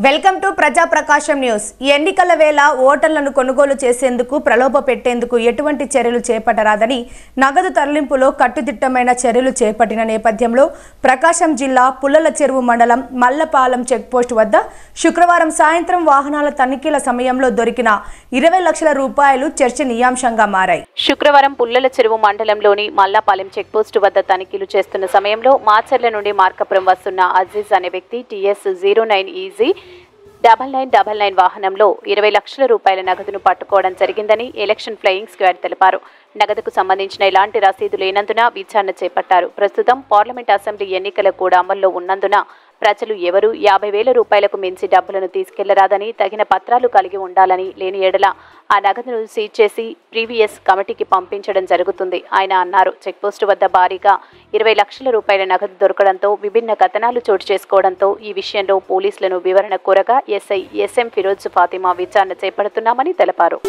Welcome to ప్రజా ప్రకాశం news. ఎన్నికల వేళ ఓటర్లను కొనుగోలు చేసేందుకు ప్రలోభ పెట్టేందుకు ఎటువంటి చర్యలు చేపట్టరాదని నగదు తరలింపులో కట్టుదిట్టమైన చర్యలు చేపట్టిన నేపథ్యంలో ప్రకాశం జిల్లా పుల్లల చెరువు మండలం మల్లపాలెం చెక్పోస్ట్ వద్ద శుక్రవారం సాయంత్రం వాహనాల తనిఖీల సమయంలో దొరికిన 20 లక్షల రూపాయలు చర్చనీయాంశంగా మారాయి. శుక్రవారం పుల్లల చెరువు మండలంలోని మల్లపాలెం చెక్పోస్ట్ వద్ద తనిఖీలు చేస్తున్న సమయంలో మాచర్ల నుండి మార్కాపురం వస్తున్న అజీజ్ అనే వ్యక్తి TS 09 EZ 9999 వాహనంలో 20 లక్షల రూపాయల నగదును పట్టుకోవడం జరిగిందని ఎలక్షన్ ఫ్లయింగ్ స్క్వాడ్ తెలిపారు. నగదుకు సంబంధించిన ఎలాంటి రసీదు లేనందున విచారణ చేపట్టారు. ప్రస్తుతం పార్లమెంట్ అసెంబ్లీ ఎన్నికలు కూడా అమల్లో ఉన్నందున ప్రజలు ఎవరూ 50,000 రూపాయలకు మించి డబ్బులను తీసుకెళ్లరాదని, తగిన పత్రాలు కలిగి ఉండాలని, లేని ఎడల ఆ నగదును సీజ్ చేసి ప్రీవియస్ కమిటీకి పంపించడం జరుగుతుంది ఆయన అన్నారు. చెక్పోస్టు వద్ద భారీగా 20 లక్షల రూపాయల నగదు దొరకడంతో విభిన్న కథనాలు చోటు చేసుకోవడంతో ఈ విషయంలో పోలీసులను వివరణ కోరగా SI SM ఫిరోజ్ ఫాతిమా విచారణ చేపడుతున్నామని తెలిపారు.